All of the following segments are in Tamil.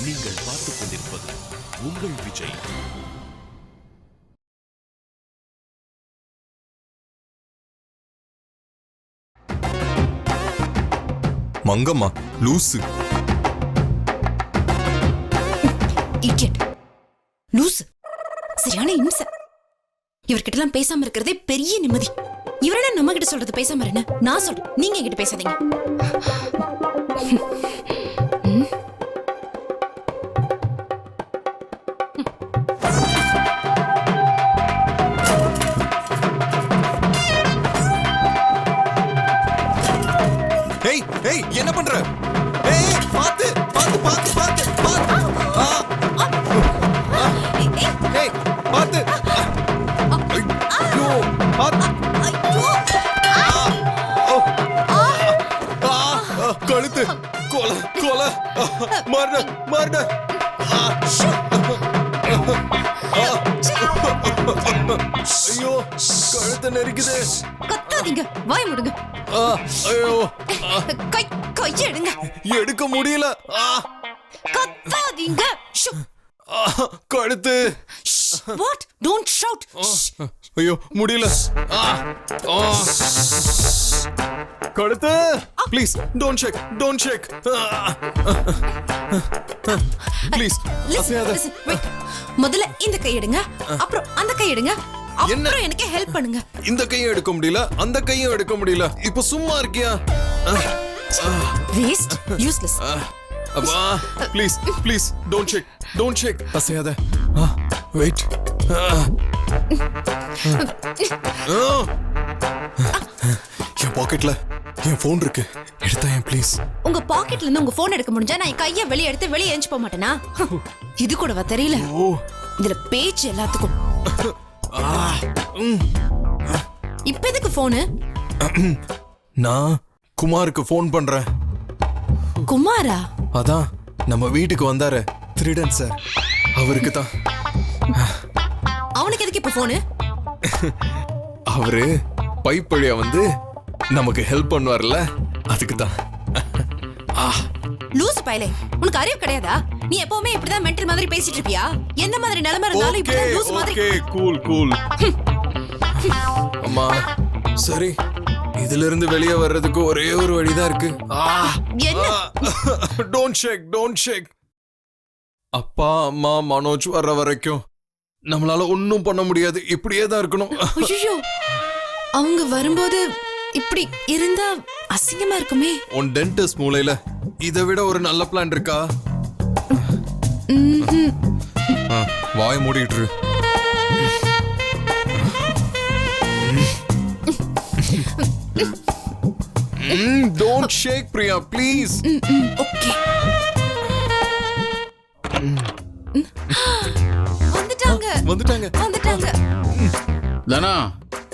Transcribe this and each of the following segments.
நீங்கள் பார்த்துக் கொண்டிருப்பது உங்கள் விஜய். மங்கம்மா லூசு. இடியட் லூசு, சரியான இம்சை. இவர்கிட்ட எல்லாம் பேசாம இருக்கிறதே பெரிய நிம்மதி. இவரென்ன நம்ம கிட்ட சொல்றது பேசாம என்ன? நான் சொல்றேன், நீங்க என்கிட்ட பேசாதீங்க. ஏய் ஏய் என்ன பண்ற? ஏய் பாத்து பாத்து பாத்து பாத்து பாத்து. ஏய் பாத்து. ஐயோ பாத்து. கழுத்து கொலை கொலை மர்டர் மர்டர். ஐயோ கழுத்தை நெரிக்குது. கத்தாதீங்க, வாய் மூடுங்க. ஐயோ கையை எடுங்க. எடுக்க முடியல. கத்தாதீங்க. கழுத்து. வாட்? Don't shout. ஐயோ முடியல. கழுத்து. Please don't shake don't shake. Please அசையாத. முதல்ல இந்த கை எடுங்க, அப்புறம் அந்த கை எடுங்க, அப்புறம் எனக்கு ஹெல்ப் பண்ணுங்க. இந்த கையும் எடுக்க முடியல, அந்த கையும் எடுக்க முடியல. இப்போ சும்மா இருக்கியா? Waste, useless. அப்பா please please don't shake don't shake. அசையாத. வெயிட். என் பாக்கெட்ல என் போன் இருக்கு, எடுத்தேன் ப்ளீஸ். உங்க பாக்கெட்ல இருந்து உங்க போன் எடுக்க முடிஞ்சா நான் என் கையை வெளியே எடுத்து வெளியே எஞ்சி போக மாட்டேனா? இது கூடவா தெரியல? இதுல பேச்சு எல்லாத்துக்கும். இப்ப எதுக்கு போனு? நான் குமாருக்கு போன் பண்றேன். குமாரா? அதான் நம்ம வீட்டுக்கு வந்தாரு திருடன் சார், அவருக்கு தான். அவனுக்கு எதுக்கு இப்ப போனு? அவரு பைப் வழியா வந்து நமக்கு ஹெல்ப் பண்ணுவார்ல, அதுக்கு தான். லூசு பயலே, உனக்கு அறிவு கிடையாதா? நீ எப்பவுமே இப்படிதான் மென்டல் மாதிரி பேசிட்டு இருப்பியா? எந்த மாதிரி நிலைமை இருந்தாலும் இப்படிதான் லூசு மாதிரி. Okay cool cool. அம்மா சரி, இதுல இருந்து வெளியே வர்றதுக்கு ஒரே ஒரு வழிதான் இருக்கு. என்ன? டோன்ட் ஷேக் டோன்ட் ஷேக். அப்பா அம்மா மனோஜ் வர்ற வரைக்கும் நம்மளால ஒன்னும் பண்ண முடியாது, இப்படியே தான் இருக்கணும். ஐயோ, அவங்க வரும்போது இப்படி இருந்தா அசிங்கமா இருக்குமே. உன் டென்டிஸ்ட் மூளையில இதை விட ஒரு நல்ல பிளான் இருக்கா? வாய் மூடிட்டு இரு. Don't shake Priya, please. Okay. வந்துட்டாங்க வந்துட்டாங்க வந்துட்டாங்க. தானா,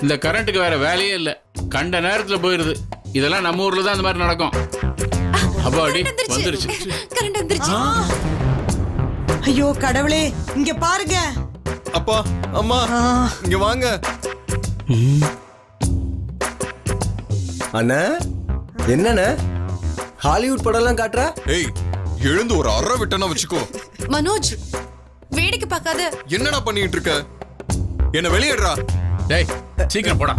இந்த கரண்ட்டுக்கு வேற வேலையே இல்ல, கண்ட நேரத்துல போயிருது. இதெல்லாம் நம்ம ஊர்ல தான் அந்த மாதிரி நடக்கும். அப்பாடி வந்துருச்சு. கரண்ட் வந்துருச்சு. ஐயோ கடவுளே, இங்க பாருங்க. அப்பா அம்மா இங்க வாங்க. அண்ணா என்னண்ணா ஹாலிவுட் படம்லாம் காட்டுறா? ஏய் எழுந்து ஒரு அற விட்டனா வச்சுக்கோ. மனோஜ், வேடிக்கை பார்க்காத. என்னடா பண்ணிட்டு இருக்க? என்ன வெளியேடுறா. டேய் சீக்கிரம் போடா.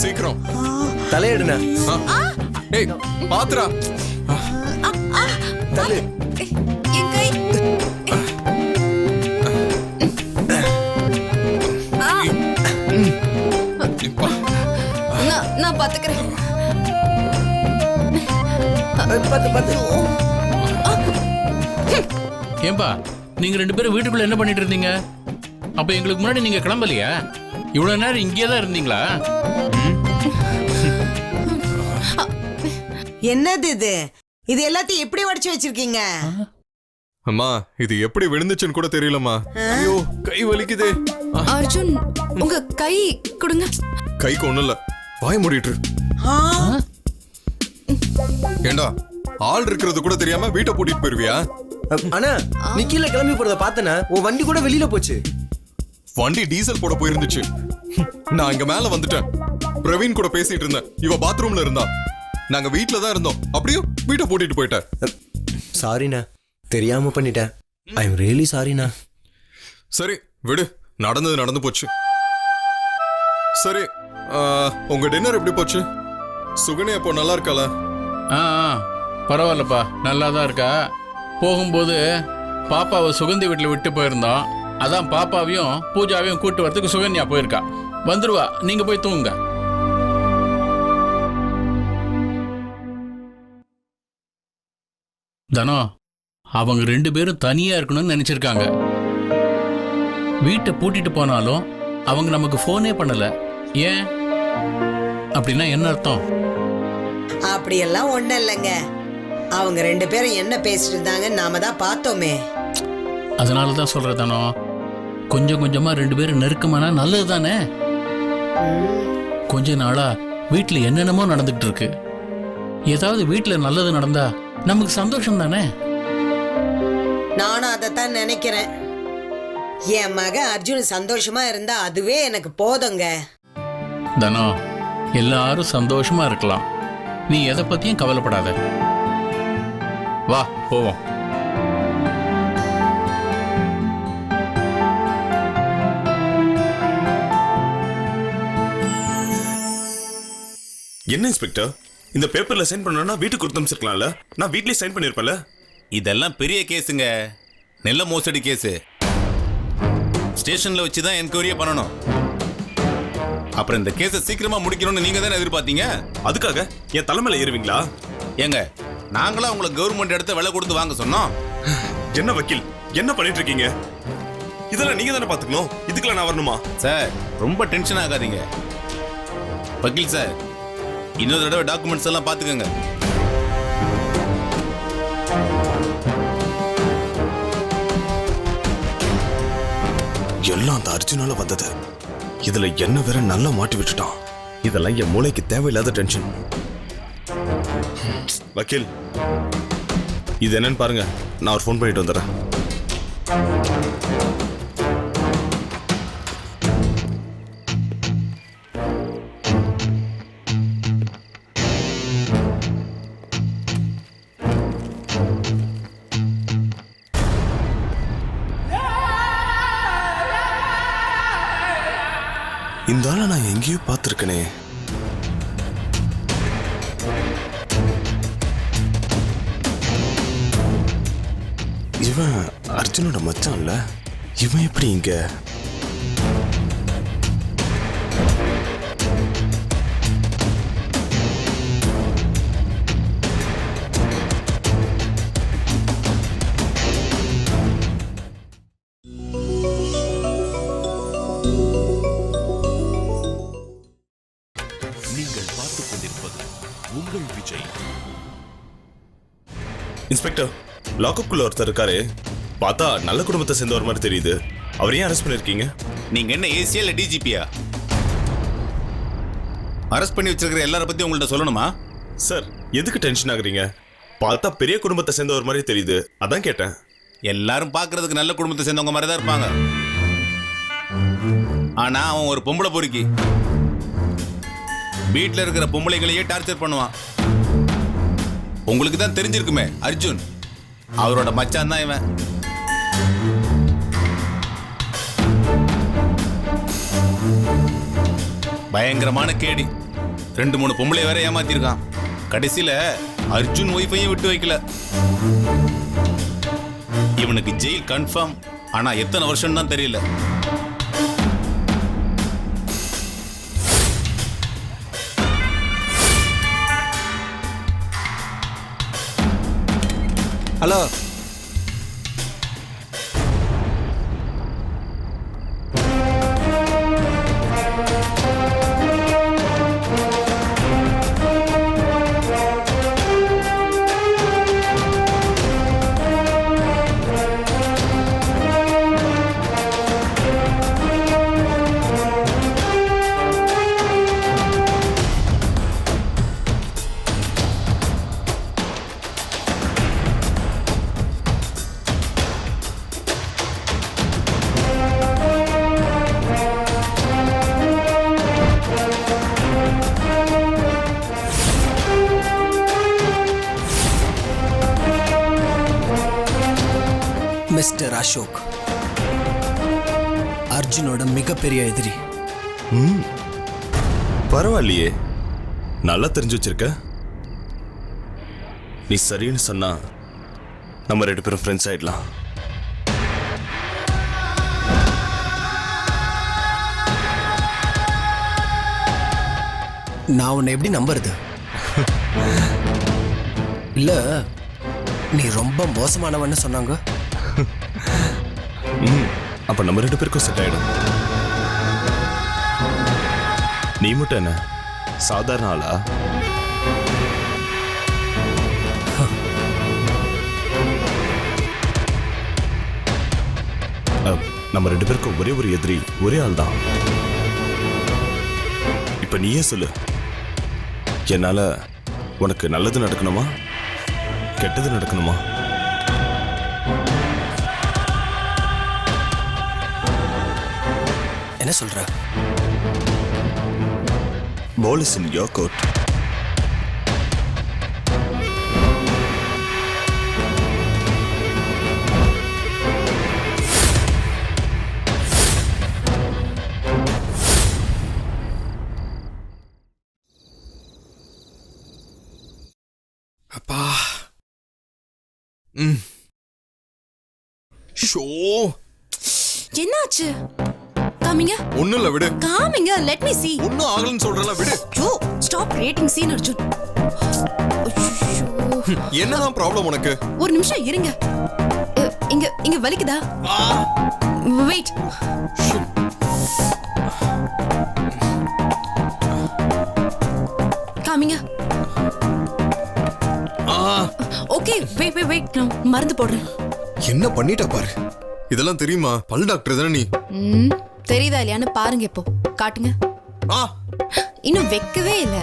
சீக்கிரம் தலையெடுண்ணா. ஏய் பாத்துடா. தலை என் கை. நான் பாத்துக்கிறேன். பத்து பத்து. ஏன்பா நீங்க ரெண்டு பேரும் வீட்டுக்குள்ள என்ன பண்ணிட்டு இருந்தீங்க? அப்ப எங்களுக்கு முன்னாடி நீங்க கிளம்பலையா? இவ்வளவு நேரம் இங்கே தான் இருந்தீங்களா? என்னது இது? இது எல்லாத்தையும் எப்படி உடைச்சு வச்சிருக்கீங்க? அம்மா இது எப்படி விழுந்துச்சுன்னு கூட தெரியலம்மா. ஐயோ கை வலிக்குதே. அர்ஜுன், உங்க கை கொடுங்க. கைக்கு ஒண்ணும் இல்ல, வாய் மூடிட்டு. ஏண்டா ஆள் இருக்கிறது கூட தெரியாம வீட்டை பூட்டிட்டு போயிருவியா? அண்ணா நீ கீழே கிளம்பி போறத பார்த்தனா, உன் வண்டி கூட வெளியில போச்சு. வண்டி டீசல் போட போயிருந்துச்சு. நான் இங்க மேல வந்துட்டேன். பிரவீன் கூட பேசிட்டு இருந்தேன், இவ பாத்ரூம்ல இருந்தா. நாங்க வீட்ல தான் இருந்தோம், அப்படியும் வீட்டை பூட்டிட்டு போயிட்டேன். சாரிண்ணா, தெரியாம பண்ணிட்டேன். ஐ எம் ரியலி சாரிண்ணா. சரி விடு, நடந்தது நடந்து போச்சு. சரி, உங்க டின்னர் எப்படி போச்சு? சுகனி அப்போ நல்லா இருக்காளா? ஆ பரவாயில்லப்பா, நல்லா தான் இருக்கா. போகும்போது பாப்பாவை சுகந்தி வீட்டில் விட்டு போயிருந்தோம். அதான் பாப்பாவையும் பூஜாவையும் கூட்டு வரதுக்கு சுகன்யா போயிருக்கா. வந்துருவா, நீங்க போய் தூங்குங்க. தனோ, அவங்க 2 பேரும் தனியா இருக்கணும்னு நினைச்சிருக்காங்க. வீட்டை பூட்டிட்டு போனாலும் அவங்க நமக்கு போனே பண்ணல. ஏன் அப்படின்னா என்ன அர்த்தம்? அப்படியெல்லாம் ஒண்ணும் இல்லைங்க. அவங்க 2 பேரும் என்ன பேசிட்டு இருந்தாங்க நாம தான் பார்த்தோமே. அதனால தான் சொல்றேன் தானோ, கொஞ்சம் கொஞ்சமா 2 பேரும் நெருக்கமானா நல்லது தானே. கொஞ்ச நாளா வீட்டில் என்னென்னமோ நடந்துகிட்டு இருக்கு. ஏதாவது வீட்டில் நல்லது நடந்தா நமக்கு சந்தோஷம் தானே. நானும் அதைத்தான் நினைக்கிறேன். என் மகன் அர்ஜுன் சந்தோஷமா இருந்தா அதுவே எனக்கு போதுங்க. தனோ, எல்லாரும் சந்தோஷமா இருக்கலாம். நீ எதை பத்தியும் கவலைப்படாத. வா போவோம். என்ன இன்ஸ்பெக்டர், இந்த பேப்பர்ல சைன் பண்ணனும்னா வீட்டுக்கு கொடுத்து அனுப்பிச்சிருக்கலாம்ல? நான் வீட்லயே சைன் பண்ணிருப்பேன்ல. இதெல்லாம் பெரிய கேஸுங்க, நெல்ல மோசடி கேஸு. ஸ்டேஷன்ல வச்சு தான் என்கொயரியே பண்ணணும். அப்புறம் இந்த கேஸை சீக்கிரமா முடிக்கணும்னு நீங்க தானே எதிர்பார்த்தீங்க. அதுக்காக என் தலைமையில ஏறுவீங்களா? ஏங்க, நாங்களா உங்களை கவர்மெண்ட் இடத்த விலை கொடுத்து வாங்க சொன்னோம். என்ன வக்கீல், என்ன பண்ணிட்டு இருக்கீங்க? இதெல்லாம் நீங்க தானே பாத்துக்கணும். இதுக்கெல்லாம் நான் வரணுமா? சார், ரொம்ப டென்ஷன் ஆகாதீங்க. வக்கீல் சார், இன்னொரு தடவை டாக்குமெண்ட்ஸ் எல்லாம் பாத்துக்கோங்க. எல்லாம் அந்த அர்ஜுனால வந்தது. இதுல என்ன வேற நல்லா மாட்டி விட்டுட்டான். இதெல்லாம் என் மூளைக்கு தேவையில்லாத டென்ஷன். வக்கீல், இது என்னன்னு பாருங்க. நான் ஒரு ஃபோன் பண்ணிட்டு வந்துடுறேன். இந்த ஆளை நான் எங்கேயோ பார்த்திருக்கனே. இவன் அர்ஜுனோட மச்சான்ல. இவன் எப்படி இங்க? நீங்கள் பார்த்துக் கொண்டிருப்பது உங்கள் விஜய். இன்ஸ்பெக்டர், லாக்அப்குள்ள ஒருத்தர் இருக்காரு. பார்த்தா நல்ல குடும்பத்தை சேர்ந்தவர் மாதிரி தெரியுது. அவர் ஏன் அரெஸ்ட் பண்ணிருக்கீங்க? நீங்க என்ன ஏசியா இல்ல டிஜிபியா? அரெஸ்ட் பண்ணி வச்சிருக்கிற எல்லார பத்தி உங்கள்ட்ட சொல்லணுமா? சார், எதுக்கு டென்ஷன் ஆகுறீங்க? பார்த்தா பெரிய குடும்பத்தை சேர்ந்தவர் மாதிரி தெரியுது, அதான் கேட்டேன். எல்லாரும் பார்க்கிறதுக்கு நல்ல குடும்பத்தை சேர்ந்தவங்க மாதிரி தான் இருப்பாங்க. ஆனா அவன் ஒரு பொம்பளை பொறுக்கி. வீட்டில் இருக்கிற பொம்பளைங்களையே டார்ச்சர் பண்ணுவான். உங்களுக்கு தான் தெரிஞ்சிருக்குமே, அர்ஜுன் அவரோட மச்சான் தான் இவன். பயங்கரமான கேடி. 2-3 பொம்பளை வேற ஏமாத்திருக்கான். கடைசியில அர்ஜுன் ஒய்ஃபையும் விட்டு வைக்கல. இவனுக்கு ஜெயில் கன்ஃபார்ம். ஆனா எத்தனை வருஷம் தான் தெரியல. ஹலோ, மிஸ்டர் அசோக் அர்ஜுனோட மிகப்பெரிய எதிரி. பரவாயில்லையே, நல்லா தெரிஞ்சு வச்சிருக்க. நீ சரின்னு சொன்னா நம்ம 2 பேரும் ஃப்ரெண்ட்ஸ் ஆயிடலாம். நான் உன்னை எப்படி நம்புறது? இல்ல நீ ரொம்ப மோசமானவன்னு சொன்னாங்க. அப்ப நம்ம 2 பேருக்கும் செட் ஆயிடும். நீ மட்டும் என்ன சாதாரண ஆளா? நம்ம 2 பேருக்கும் ஒரே ஒரு எதிரி, ஒரே ஆள் தான். இப்ப நீயே சொல்லு, என்னால உனக்கு நல்லது நடக்கணுமா கெட்டது நடக்கணுமா? என்ன சொல்ற? Ball is in your court. அப்பா. ஷோ. என்னாச்சு? காமிங்க. ஒண்ணும் இல்ல, விடு. காமிங்க, லெட் மீ see. ஒண்ணும் ஆகலன்னு சொல்றல, விடு. யோ, ஸ்டாப் கிரியேட்டிங் சீன் அர்ஜுன். என்னதான் ப்ராப்ளம் உனக்கு? ஒரு நிமிஷம் இருங்க. இங்க வலிக்குதா? வெயிட். காமிங்க. ஓகே, வெயிட் நான் மருந்து போடுறேன். என்ன பண்ணிட்ட பாரு. இதெல்லாம் தெரியுமா? பல் டாக்டர் தானே நீ? தெரியுதா இல்லையான்னு பாருங்க. இப்போ காட்டுங்க. இன்னும் வைக்கவே இல்ல.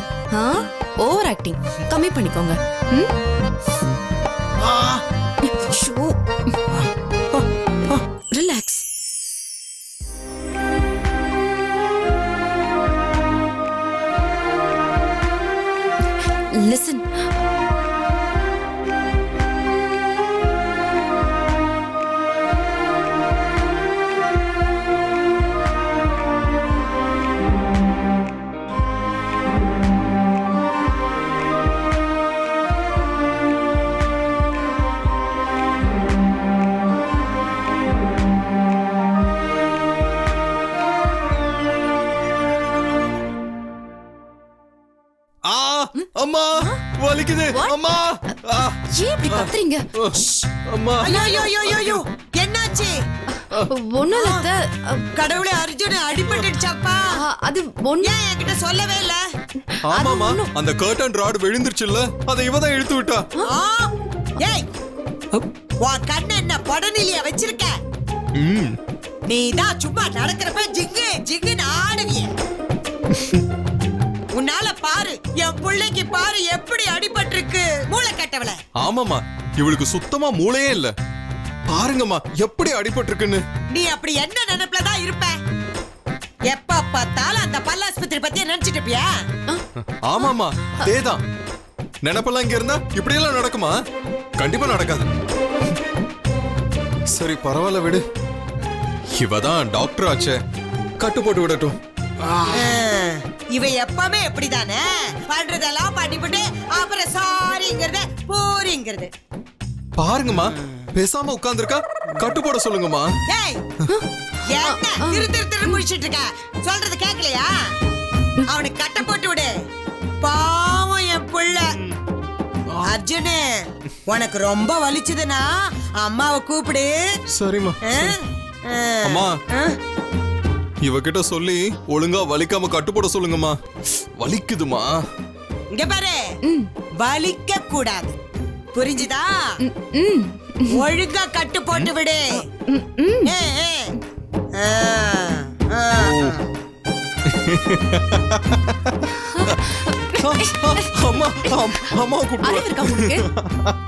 ஓவர் ஆக்டிங் கம்மி பண்ணிக்கோங்க. ரிலாக்ஸ். லிசன். அம்மா வலிக்குது. அம்மா ஏன் இப்படி கத்துறீங்க? அம்மா. ஐயோ என்னாச்சு? ஒண்ணும் இல்ல. கடவுளே, அர்ஜுன் அடிபட்டுடுச்சாப்பா. அது ஒண்ணு. ஏன் என்கிட்ட சொல்லவே இல்ல? ஆமாமா, அந்த கர்டன் ராட் விழுந்துருச்சுல்ல, அதை இவ தான் இழுத்து விட்டா. ஏய், உன் கண்ணு என்ன படநிலையா வச்சிருக்க? நீ தான் சும்மா நடக்கிறப்ப ஜிங்குன்னு ஆடுவிய. உன்னால பாரு, என் பிள்ளைக்கு பாரு எப்படி அடிபட்டிருக்கு. மூளை கட்டவள. ஆமாமா, இவளுக்கு சுத்தமா மூளையே இல்ல. பாருங்கம்மா எப்படி அடிபட்டிருக்குன்னு. நீ அப்படி என்ன நினைப்புல தான் இருப்ப? எப்ப பார்த்தாலும் அந்த பல்லாஸ்பத்திரி பத்தி நினைச்சிட்டு இருப்பியா? ஆமாமா, அதேதான். நினைப்பெல்லாம் இங்க இருந்தா இப்படி எல்லாம் நடக்குமா? கண்டிப்பா நடக்காது. சரி பரவாயில்ல, விடு. இவதான் டாக்டர் ஆச்சே, கட்டு போட்டு விடட்டும். இவ எப்பவுமே எப்படிதானே பண்றதெல்லாம் பண்ணிவிட்டு அப்புறம் சாரிங்கிறத போரிங்கிறது. பாருங்கம்மா, பேசாம உட்கார்ந்துருக்கா. கட்டு போட சொல்லுங்கம்மா. ஏய், என்ன திரு முடிச்சிட்டு இருக்க? சொல்றது கேட்கலையா? அவனுக்கு கட்ட போட்டு விடு. பாவம் என் புள்ள. அர்ஜுனு, உனக்கு ரொம்ப வலிச்சதுன்னா அம்மாவை கூப்பிடு. சரிம்மா. அம்மா, இவகிட்ட சொல்லி ஒழுங்கா வலிக்காம கட்டு போட சொல்லுங்கம்மா. வலிக்குதுமா. இங்க பாரு, வலிக்க கூடாது, புரிஞ்சுதா? ஒழுங்கா கட்டு போட்டு விடு.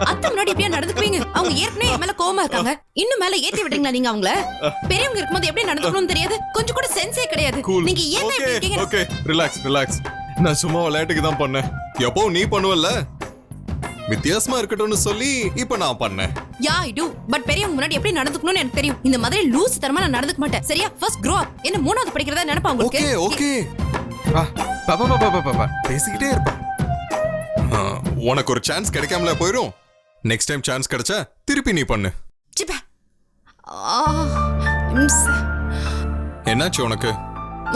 அத்தை முன்னாடி இப்படியா நடந்துக்குவீங்க? அவங்க ஏற்கனவே என் மேல கோவமா இருக்காங்க. இன்னும் மேல ஏத்தி விடுறீங்களா நீங்க அவங்கள? பெரியவங்க இருக்கும்போது எப்படி நடந்துக்கணும்னு தெரியாது. கொஞ்சம் கூட சென்ஸே கிடையாது. நீங்க ஏன் இப்படி இருக்கீங்க? Okay, relax. நான் சும்மா விளையாட்டுக்கு தான் பண்ணேன். எப்போ நீ பண்ணுவல்ல. வித்தியாசமா இருக்கட்டும்னு சொல்லி இப்ப நான் பண்ணேன். யா ஐ டு. பட் பெரியவங்க முன்னாடி எப்படி நடந்துக்கணும்னு எனக்கு தெரியும். இந்த மாதிரி லூஸ் தரமா நான் நடந்துக்க மாட்டேன். சரியா? First grow up. என்ன 3வது படிக்கிறதா நினைப்பா உங்களுக்கு? ஓகே பேசிக்கிட்டே இருப்பா. உனக்கு ஒரு சான்ஸ் கிடைக்காமல போயிடும். நெக்ஸ்ட் டைம் சான்ஸ் கிடைச்சா திருப்பி நீ பண்ணு. சிப்பா. என்னாச்சு உனக்கு?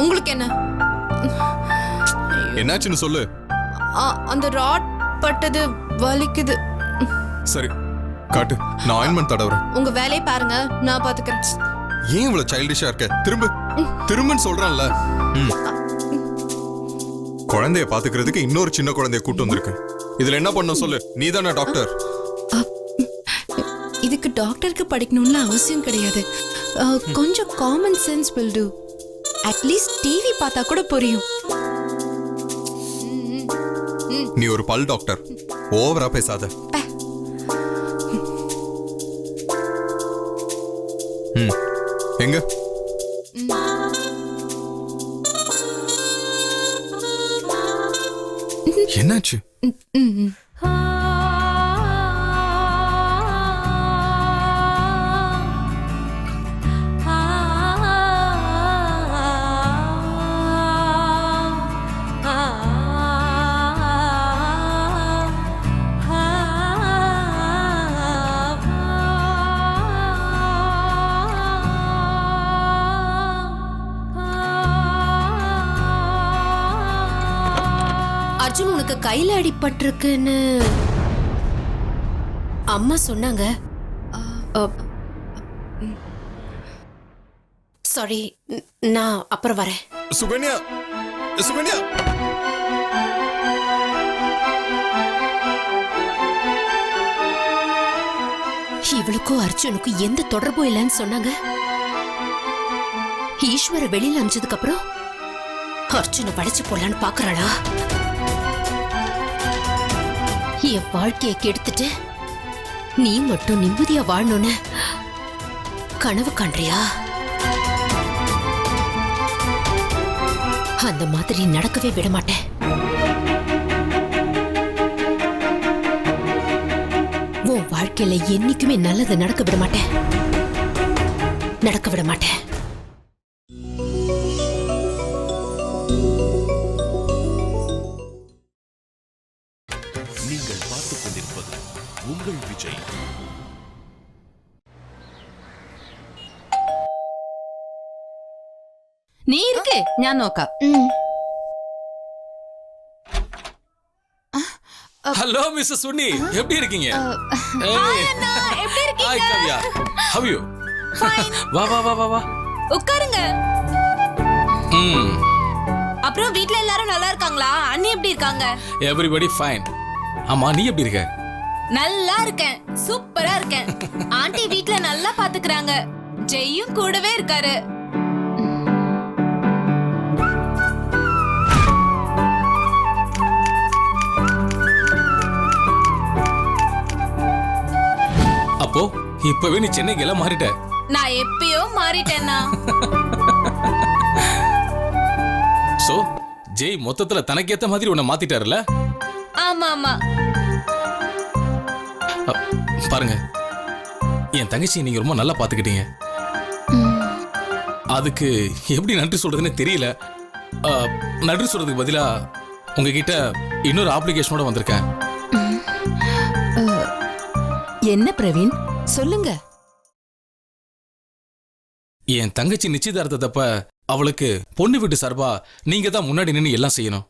உங்களுக்கு என்ன? என்னாச்சுன்னு சொல்லு. அந்த ராட் பட்டது வலிக்குது. சரி காட்டு, நான் ஆயின்மெண்ட் தடவுறேன். உங்க வேலையை பாருங்க, நான் பாத்துக்கிறேன். ஏன் இவ்வளவு சைல்டிஷா இருக்க? திரும்பன்னு சொல்றேன்ல. குழந்தைய பாத்துக்கிறதுக்கு இன்னொரு சின்ன குழந்தைய கூட்டு வந்திருக்கு. இதுல என்ன பண்ண சொல்லு? நீ தானே டாக்டர். இதுக்கு டாக்டருக்கு படிக்கணும்னு அவசியம் கிடையாது. கொஞ்சம் common sense will do. At least TV பார்த்தா கூட புரியும். நீ ஒரு பல் டாக்டர், ஓவரா பேசாத. எங்க என்னாச்சு? அர்ஜுன், உனக்கு கையில அடிபட்டிருக்குன்னு அம்மா சொன்னாங்க. சாரி, நான் அப்புறம் வரேன். சுகன்யா, சுகன்யா. இவளுக்கும் அர்ஜுனுக்கும் எந்த தொடர்பும் இல்லைன்னு சொன்னாங்க. ஈஸ்வர வெளியில அமிச்சதுக்கு அப்புறம் அர்ஜுனை படைச்சு போடலான்னு பாக்குறாளா? என் வாழ்க்கையை கெடுத்துட்டு நீ மட்டும் நிம்மதியா வாழணும்னு கனவு காண்றியா? அந்த மாதிரி நடக்கவே விட மாட்டேன். உன் வாழ்க்கையில என்னைக்குமே நல்லது நடக்க விட மாட்டேன். நடக்க விட மாட்டேன். நீங்கள் பார்த்துக் கொண்டிருப்பது உங்கள் விஜய். നീ ഇരിക്ക്, ഞാൻ നോക്കാം. ஹலோ மிஸ்டர் சுன்னி, எப்படி இருக்கீங்க? எப்படி ஹாய் கவ்யா, ஹவ் யூ? வா வா வா வா வா, உட்காருங்க. அப்புறம் வீட்ல எல்லாரும் நல்லா இருக்காங்களா? அண்ணி எப்படி இருக்காங்க? Everybody fine. ஆமா, நீ எப்படி இருக்க? நல்லா இருக்கேன், சூப்பரா இருக்கேன். ஆண்டி வீட்ல நல்லா பாத்துக்கறாங்க. ஜெய்யும் கூடவே இருக்காரு. அப்போ இப்பவே நீ சென்னைக்கு எல்லாம் மாறிட்ட? நான் எப்பயோ மாறிட்டேன்னா. சோ ஜெய் மொத்தத்துல தனக்கேத்த மாதிரி உன்னை மாத்திட்டாருல? ஆமா ஆமா. பாருங்க, என் தங்கச்சி நீங்க ரொம்ப நல்லா பாத்துக்கிட்டீங்க. அதுக்கு எப்படி நன்றி சொல்றதுன்னு தெரியல. நன்றி சொல்றதுக்கு பதிலா உங்ககிட்ட இன்னொரு அப்ளிகேஷனோட வந்திருக்கேன். என்ன பிரவீன், சொல்லுங்க. என் தங்கச்சி நிச்சயதார்த்தத்தப்ப அவளுக்கு பொண்ணு வீட்டு சார்பா நீங்க தான் முன்னாடி நின்று எல்லாம் செய்யணும்.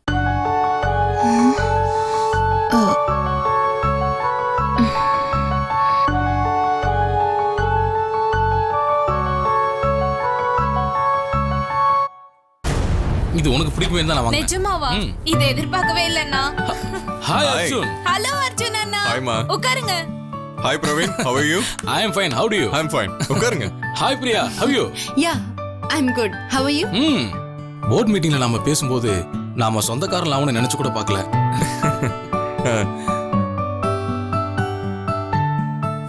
இது உனக்கு பிடிக்குமே தான் நான் வாங்குறேன். நிஜமாவா? இத எதிர்பார்க்கவே இல்லன்னா. ஹாய் அர்ஜுன். ஹலோ அர்ஜுன் அண்ணா. Hi ma. உட்காருங்க. Hi Praveen, how are you? I am fine. How do you? I'm fine. உட்காருங்க. Hi Priya, how are you? Yeah, I'm good. How are you? Board மீட்டிங்ல நாம பேசும்போது நாம சொந்தக்காரன் அவனை நினைச்சு கூட பார்க்கல.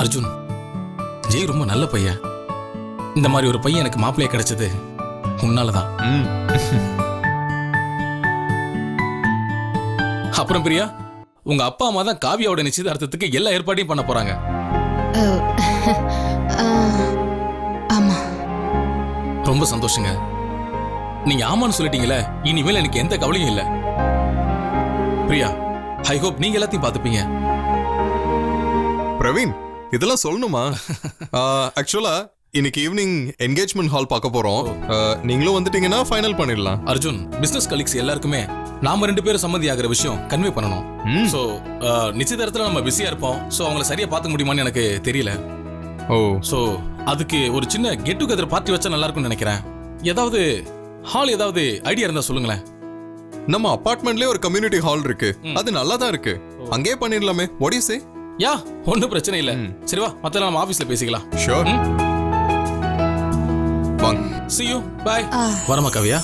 அர்ஜுன், ஜெய் ரொம்ப நல்ல பையன். இந்த மாதிரி ஒரு பையன் எனக்கு மாப்பிள்ளைய கிடைச்சது உன்னாலதான். அப்புறம் பிரியா, உங்க அப்பா அம்மா தான் காவியாவோட நிச்சயதார்த்தத்துக்கு எல்லா ஏற்பாடையும் பண்ண போறாங்க. ஆமா. ரொம்ப சந்தோஷங்க. நீங்க ஆமான்னு சொல்லிட்டீங்களே, இனிமேல் எனக்கு எந்த கவலையும் இல்ல. பிரியா, ஐ ஹோப் நீங்க எல்லாத்தையும் பாத்துப்பீங்க. பிரவீன், இதெல்லாம் சொல்லணுமா? ஆக்சுவலா இன்னைக்கு ஈவினிங் என்கேஜ்மெண்ட் ஹால் பார்க்க போறோம். நீங்களும் வந்துட்டீங்கன்னா ஃபைனல் பண்ணிடலாம். அர்ஜுன், பிசினஸ் கலீக்ஸ் எல்லாருக்குமே நாம 2 பேரும் சம்மதி ஆகிற விஷயம் கன்வே பண்ணணும். சோ நிச்சயதார்த்தத்துல நம்ம பிஸியா இருப்போம். சோ அவங்கள சரியா பார்க்க முடியுமான்னு எனக்கு தெரியல. ஓ, சோ அதுக்கு ஒரு சின்ன கெட் டுகெதர் பார்ட்டி வச்சா நல்லா இருக்கும்னு நினைக்கிறேன். ஏதாவது ஹால் ஏதாவது ஐடியா இருந்தா சொல்லுங்களேன். நம்ம அபார்ட்மெண்ட்லயே ஒரு கம்யூனிட்டி ஹால் இருக்கு. அது நல்லா தான் இருக்கு. அங்கேயே பண்ணிடலாமே. What do you say? யா, ஒன்றும் பிரச்சனை இல்ல. சரி வா, மத்தெல்லாம் நம்ம ஆபீஸ்ல பேசிக்கலாம். Sure. வாங்க. See you. Bye. வரமா காவியா?